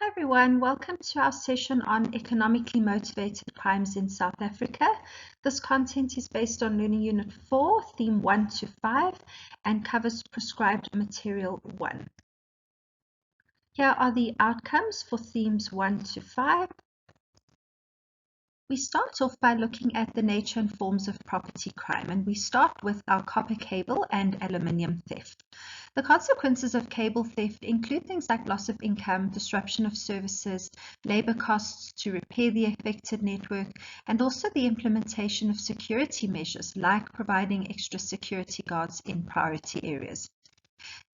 Hi everyone, welcome to our session on economically motivated crimes in South Africa. This content is based on Learning Unit 4, Theme 1 to 5, and covers prescribed material 1. Here are the outcomes for themes 1 to 5. We start off by looking at the nature and forms of property crime, and we start with our copper cable and aluminium theft. The consequences of cable theft include things like loss of income, disruption of services, labor costs to repair the affected network, and also the implementation of security measures like providing extra security guards in priority areas.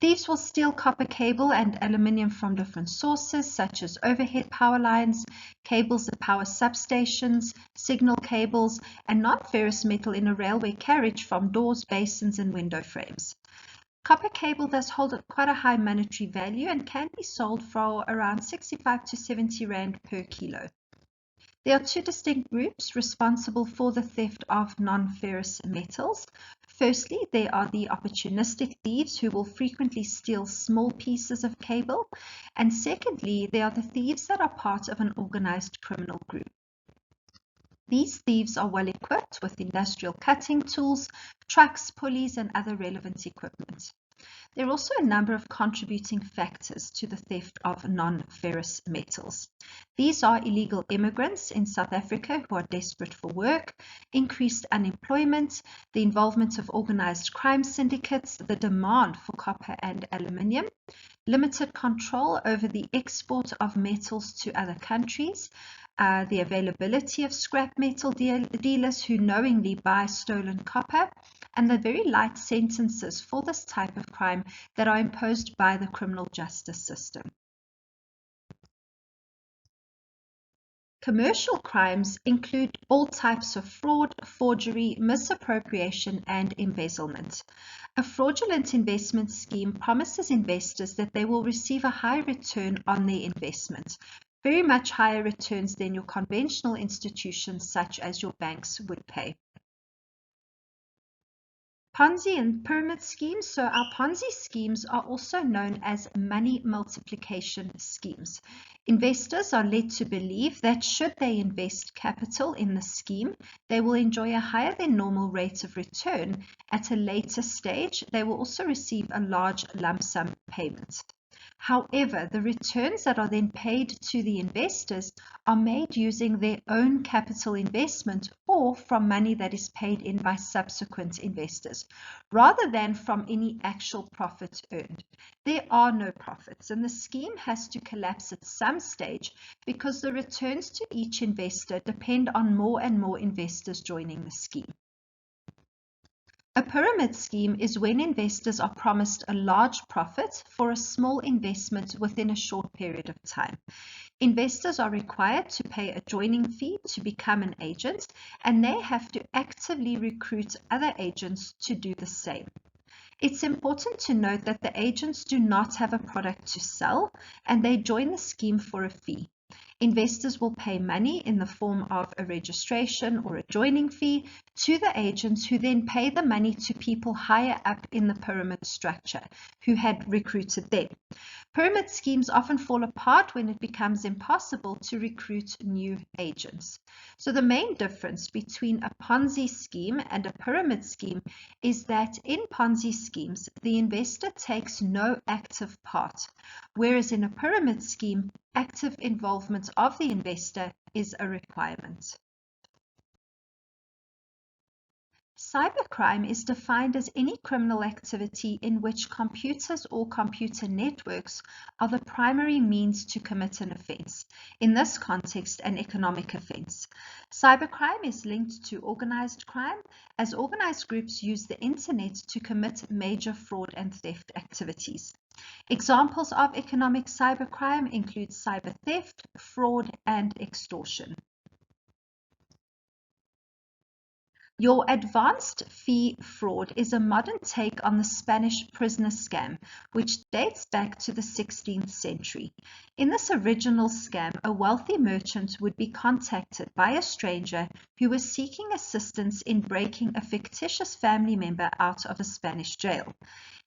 Thieves will steal copper cable and aluminium from different sources, such as overhead power lines, cables that power substations, signal cables, and non-ferrous metal in a railway carriage from doors, basins, and window frames. Copper cable does hold quite a high monetary value and can be sold for around 65 to 70 Rand per kilo. There are two distinct groups responsible for the theft of non-ferrous metals. Firstly, there are the opportunistic thieves who will frequently steal small pieces of cable. And secondly, there are the thieves that are part of an organized criminal group. These thieves are well equipped with industrial cutting tools, trucks, pulleys, and other relevant equipment. There are also a number of contributing factors to the theft of non-ferrous metals. These are illegal immigrants in South Africa who are desperate for work, increased unemployment, the involvement of organized crime syndicates, the demand for copper and aluminium, limited control over the export of metals to other countries, the availability of scrap metal dealers who knowingly buy stolen copper, and the very light sentences for this type of crime that are imposed by the criminal justice system. Commercial crimes include all types of fraud, forgery, misappropriation, and embezzlement. A fraudulent investment scheme promises investors that they will receive a high return on their investment, very much higher returns than your conventional institutions such as your banks would pay. Ponzi and pyramid schemes. So our Ponzi schemes are also known as money multiplication schemes. Investors are led to believe that should they invest capital in the scheme, they will enjoy a higher than normal rate of return. At a later stage, they will also receive a large lump sum payment. However, the returns that are then paid to the investors are made using their own capital investment or from money that is paid in by subsequent investors, rather than from any actual profit earned. There are no profits, and the scheme has to collapse at some stage because the returns to each investor depend on more and more investors joining the scheme. A pyramid scheme is when investors are promised a large profit for a small investment within a short period of time. Investors are required to pay a joining fee to become an agent, and they have to actively recruit other agents to do the same. It's important to note that the agents do not have a product to sell, and they join the scheme for a fee. Investors will pay money in the form of a registration or a joining fee to the agents, who then pay the money to people higher up in the pyramid structure who had recruited them. Pyramid schemes often fall apart when it becomes impossible to recruit new agents. So the main difference between a Ponzi scheme and a pyramid scheme is that in Ponzi schemes, the investor takes no active part, whereas in a pyramid scheme, active involvement of the investor is a requirement. Cybercrime is defined as any criminal activity in which computers or computer networks are the primary means to commit an offense, in this context, an economic offense. Cybercrime is linked to organized crime, as organized groups use the internet to commit major fraud and theft activities. Examples of economic cybercrime include cyber theft, fraud, and extortion. Your advanced fee fraud is a modern take on the Spanish prisoner scam, which dates back to the 16th century. In this original scam, a wealthy merchant would be contacted by a stranger who was seeking assistance in breaking a fictitious family member out of a Spanish jail.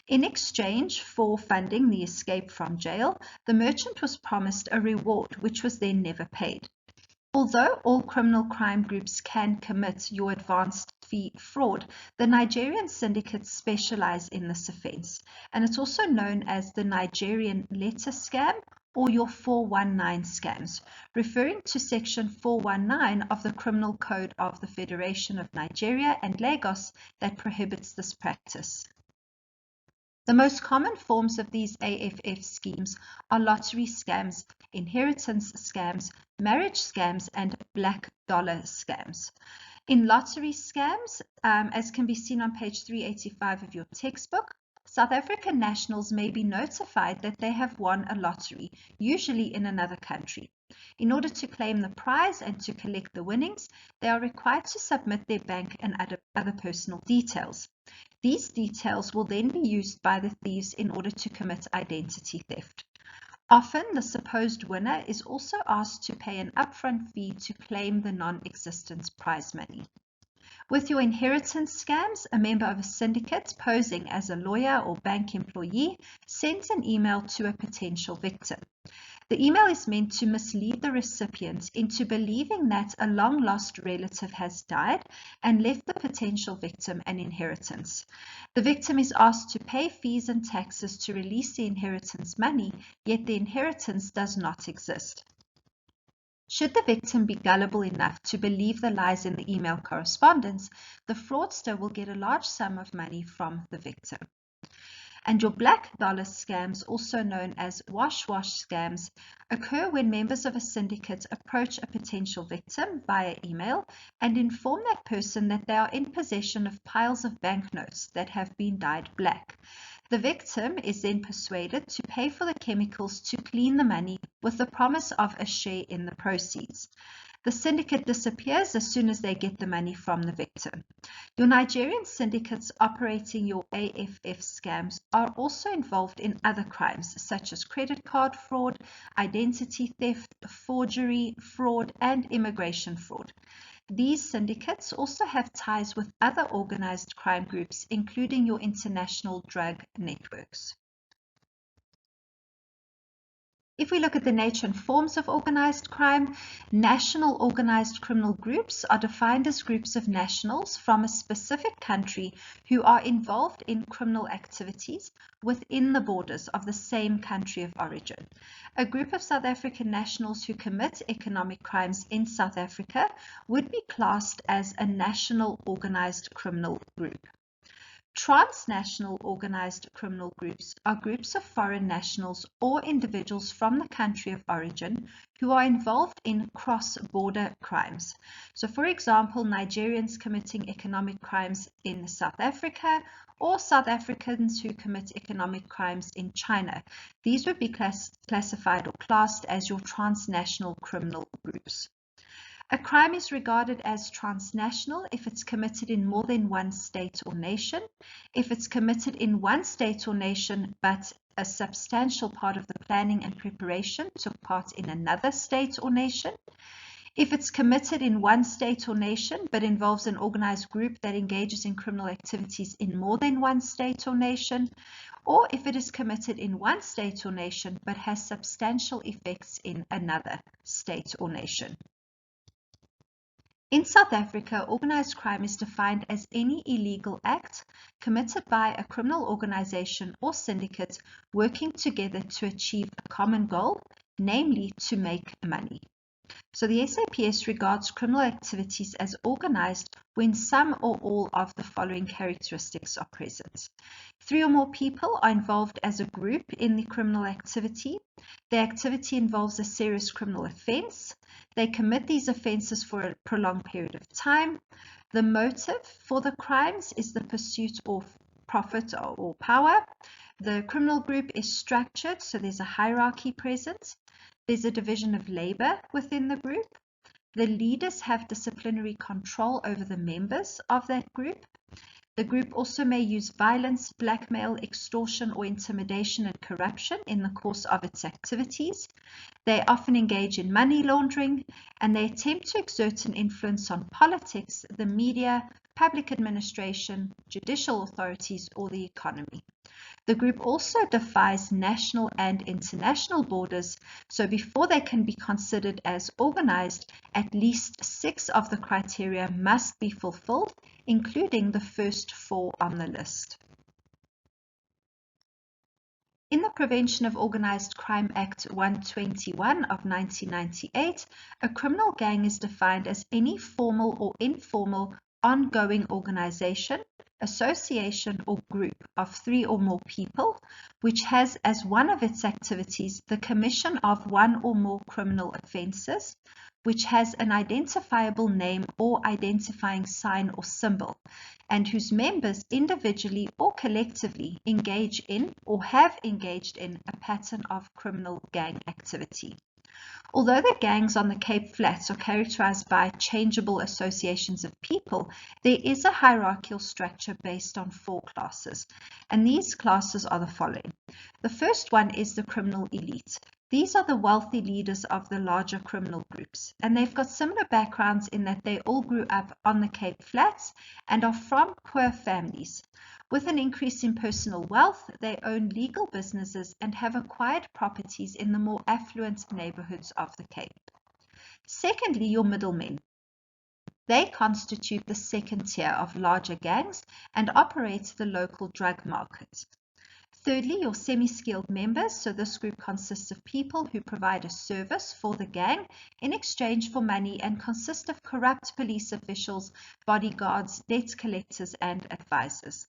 In exchange for funding the escape from jail, the merchant was promised a reward which was then never paid. Although all criminal crime groups can commit your advanced fee fraud, the Nigerian syndicates specialize in this offense, and it's also known as the Nigerian letter scam or your 419 scams, referring to Section 419 of the Criminal Code of the Federation of Nigeria and Lagos that prohibits this practice. The most common forms of these AFF schemes are lottery scams, inheritance scams, marriage scams, and black dollar scams. In lottery scams, as can be seen on page 385 of your textbook, South African nationals may be notified that they have won a lottery, usually in another country. In order to claim the prize and to collect the winnings, they are required to submit their bank and other personal details. These details will then be used by the thieves in order to commit identity theft. Often, the supposed winner is also asked to pay an upfront fee to claim the non-existent prize money. With your inheritance scams, a member of a syndicate posing as a lawyer or bank employee sends an email to a potential victim. The email is meant to mislead the recipient into believing that a long-lost relative has died and left the potential victim an inheritance. The victim is asked to pay fees and taxes to release the inheritance money, yet the inheritance does not exist. Should the victim be gullible enough to believe the lies in the email correspondence, the fraudster will get a large sum of money from the victim. And your black dollar scams, also known as wash-wash scams, occur when members of a syndicate approach a potential victim via email and inform that person that they are in possession of piles of banknotes that have been dyed black. The victim is then persuaded to pay for the chemicals to clean the money with the promise of a share in the proceeds. The syndicate disappears as soon as they get the money from the victim. Your Nigerian syndicates operating your AFF scams are also involved in other crimes such as credit card fraud, identity theft, forgery, fraud, and immigration fraud. These syndicates also have ties with other organized crime groups, including your international drug networks. If we look at the nature and forms of organized crime, national organized criminal groups are defined as groups of nationals from a specific country who are involved in criminal activities within the borders of the same country of origin. A group of South African nationals who commit economic crimes in South Africa would be classed as a national organized criminal group. Transnational organized criminal groups are groups of foreign nationals or individuals from the country of origin who are involved in cross-border crimes. So, for example, Nigerians committing economic crimes in South Africa or South Africans who commit economic crimes in China. These would be classified or classed as your transnational criminal groups. A crime is regarded as transnational if it's committed in more than one state or nation, if it's committed in one state or nation but a substantial part of the planning and preparation took part in another state or nation, if it's committed in one state or nation but involves an organized group that engages in criminal activities in more than one state or nation, or if it is committed in one state or nation but has substantial effects in another state or nation. In South Africa, organized crime is defined as any illegal act committed by a criminal organization or syndicate working together to achieve a common goal, namely to make money. So the SAPS regards criminal activities as organized when some or all of the following characteristics are present. 3 or more people are involved as a group in the criminal activity. The activity involves a serious criminal offense. They commit these offenses for a prolonged period of time. The motive for the crimes is the pursuit of profit or power. The criminal group is structured, so there's a hierarchy present. There's a division of labor within the group. The leaders have disciplinary control over the members of that group. The group also may use violence, blackmail, extortion, or intimidation and corruption in the course of its activities. They often engage in money laundering, and they attempt to exert an influence on politics, the media, public administration, judicial authorities, or the economy. The group also defies national and international borders, so before they can be considered as organized, at least 6 of the criteria must be fulfilled, including the first 4 on the list. In the Prevention of Organized Crime Act 121 of 1998, a criminal gang is defined as any formal or informal ongoing organization, association, or group of 3 or more people, which has as one of its activities the commission of 1 or more criminal offenses, which has an identifiable name or identifying sign or symbol, and whose members individually or collectively engage in or have engaged in a pattern of criminal gang activity. Although the gangs on the Cape Flats are characterized by changeable associations of people, there is a hierarchical structure based on 4 classes, and these classes are the following. The first one is the criminal elite. These are the wealthy leaders of the larger criminal groups, and they've got similar backgrounds in that they all grew up on the Cape Flats and are from poor families. With an increase in personal wealth, they own legal businesses and have acquired properties in the more affluent neighborhoods of the Cape. Secondly, your middlemen. They constitute the second tier of larger gangs and operate the local drug market. Thirdly, your semi-skilled members. So this group consists of people who provide a service for the gang in exchange for money and consist of corrupt police officials, bodyguards, debt collectors, and advisors.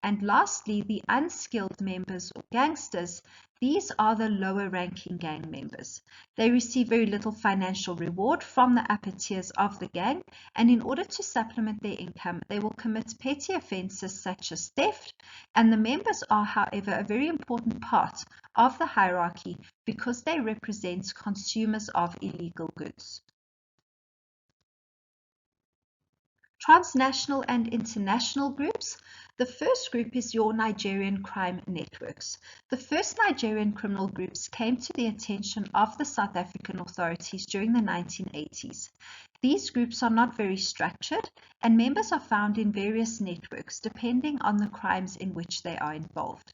And lastly, the unskilled members or gangsters. These are the lower ranking gang members. They receive very little financial reward from the upper tiers of the gang, and in order to supplement their income, they will commit petty offenses such as theft, and the members are, however, a very important part of the hierarchy because they represent consumers of illegal goods. Transnational and international groups. The first group is your Nigerian crime networks. The first Nigerian criminal groups came to the attention of the South African authorities during the 1980s. These groups are not very structured, and members are found in various networks depending on the crimes in which they are involved.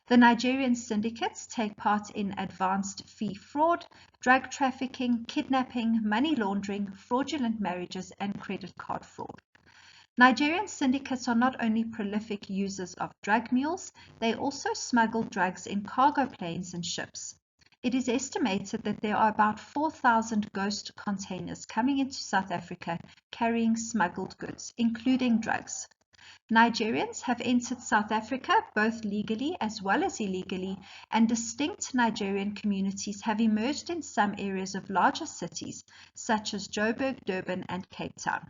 The Nigerian syndicates take part in advanced fee fraud, drug trafficking, kidnapping, money laundering, fraudulent marriages, and credit card fraud. Nigerian syndicates are not only prolific users of drug mules, they also smuggle drugs in cargo planes and ships. It is estimated that there are about 4,000 ghost containers coming into South Africa carrying smuggled goods, including drugs. Nigerians have entered South Africa both legally as well as illegally, and distinct Nigerian communities have emerged in some areas of larger cities, such as Joburg, Durban, and Cape Town.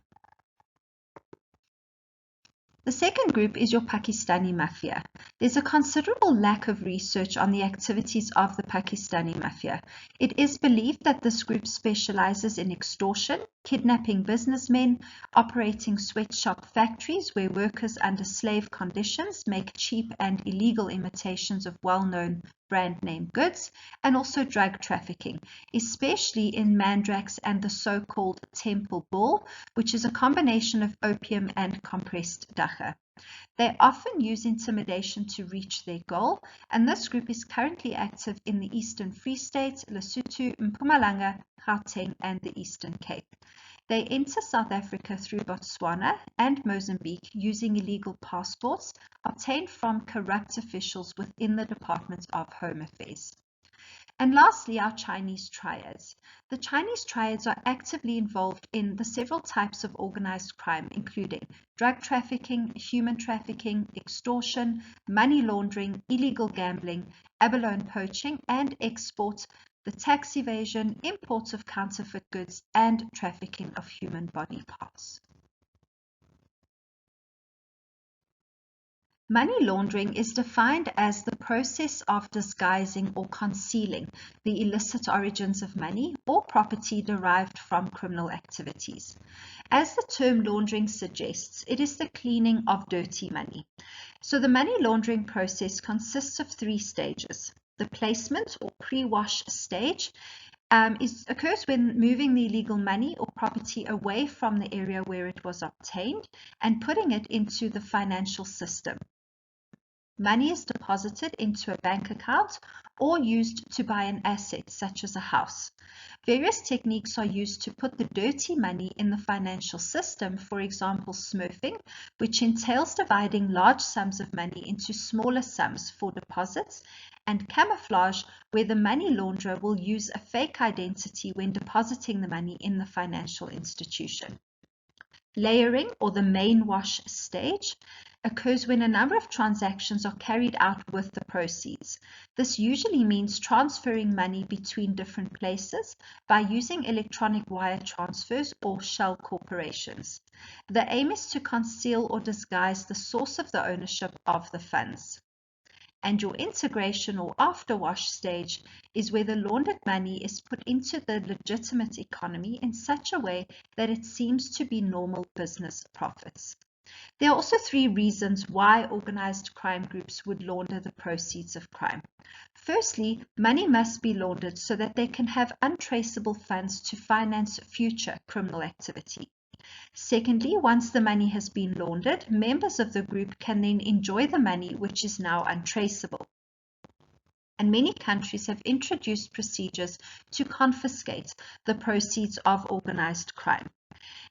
The second group is your Pakistani mafia. There's a considerable lack of research on the activities of the Pakistani mafia. It is believed that this group specializes in extortion, kidnapping businessmen, operating sweatshop factories where workers under slave conditions make cheap and illegal imitations of well-known brand name goods, and also drug trafficking, especially in mandrax and the so-called temple ball, which is a combination of opium and compressed dagga. They often use intimidation to reach their goal, and this group is currently active in the Eastern Free State, Lesotho, Mpumalanga, Gauteng, and the Eastern Cape. They enter South Africa through Botswana and Mozambique using illegal passports obtained from corrupt officials within the Department of Home Affairs. And lastly, our Chinese triads. The Chinese triads are actively involved in the several types of organized crime, including drug trafficking, human trafficking, extortion, money laundering, illegal gambling, abalone poaching and export, the tax evasion, imports of counterfeit goods, and trafficking of human body parts. Money laundering is defined as the process of disguising or concealing the illicit origins of money or property derived from criminal activities. As the term laundering suggests, it is the cleaning of dirty money. So the money laundering process consists of 3 stages. The placement or pre-wash stage occurs when moving the illegal money or property away from the area where it was obtained and putting it into the financial system. Money is deposited into a bank account or used to buy an asset such as a house. Various techniques are used to put the dirty money in the financial system, for example, smurfing, which entails dividing large sums of money into smaller sums for deposits, and camouflage, where the money launderer will use a fake identity when depositing the money in the financial institution. Layering, or the main wash stage, occurs when a number of transactions are carried out with the proceeds. This usually means transferring money between different places by using electronic wire transfers or shell corporations. The aim is to conceal or disguise the source of the ownership of the funds. And your integration or afterwash stage is where the laundered money is put into the legitimate economy in such a way that it seems to be normal business profits. There are also 3 reasons why organized crime groups would launder the proceeds of crime. Firstly, money must be laundered so that they can have untraceable funds to finance future criminal activity. Secondly, once the money has been laundered, members of the group can then enjoy the money which is now untraceable. And many countries have introduced procedures to confiscate the proceeds of organized crime.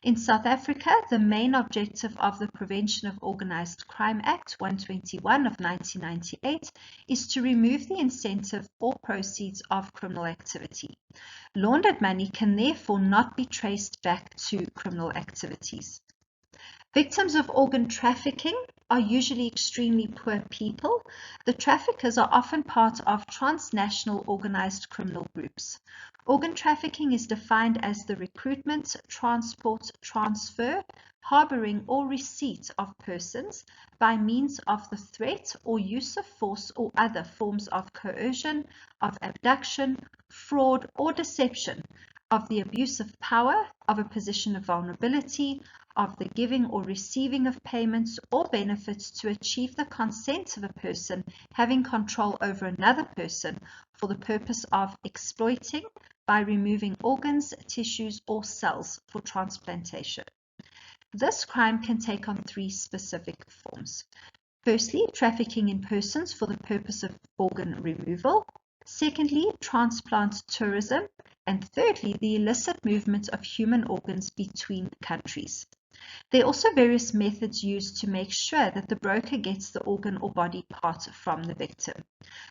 In South Africa, the main objective of the Prevention of Organized Crime Act 121 of 1998 is to remove the incentive or proceeds of criminal activity. Laundered money can therefore not be traced back to criminal activities. Victims of organ trafficking are usually extremely poor people. The traffickers are often part of transnational organized criminal groups. Organ trafficking is defined as the recruitment, transport, transfer, harboring, or receipt of persons by means of the threat or use of force or other forms of coercion, of abduction, fraud, or deception, of the abuse of power, of a position of vulnerability, of the giving or receiving of payments or benefits to achieve the consent of a person having control over another person for the purpose of exploiting by removing organs, tissues, or cells for transplantation. This crime can take on 3 specific forms. Firstly, trafficking in persons for the purpose of organ removal. Secondly, transplant tourism. And thirdly, the illicit movement of human organs between countries. There are also various methods used to make sure that the broker gets the organ or body part from the victim.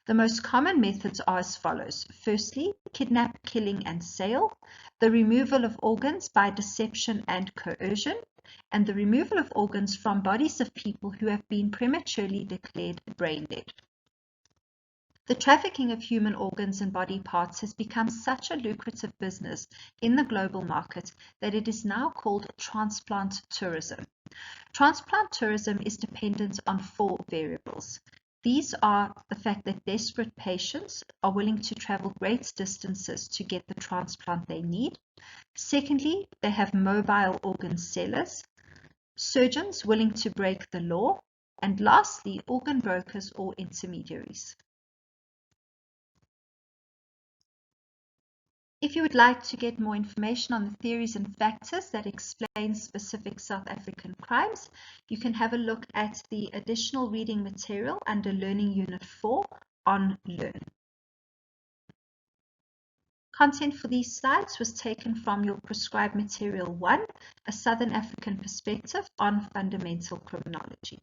The most common methods are as follows. Firstly, kidnap, killing, and sale, the removal of organs by deception and coercion, and the removal of organs from bodies of people who have been prematurely declared brain dead. The trafficking of human organs and body parts has become such a lucrative business in the global market that it is now called transplant tourism. Transplant tourism is dependent on 4 variables. These are the fact that desperate patients are willing to travel great distances to get the transplant they need. Secondly, they have mobile organ sellers, surgeons willing to break the law, and lastly, organ brokers or intermediaries. If you would like to get more information on the theories and factors that explain specific South African crimes, you can have a look at the additional reading material under Learning Unit 4 on Learn. Content for these slides was taken from your prescribed material 1, A Southern African Perspective on Fundamental Criminology.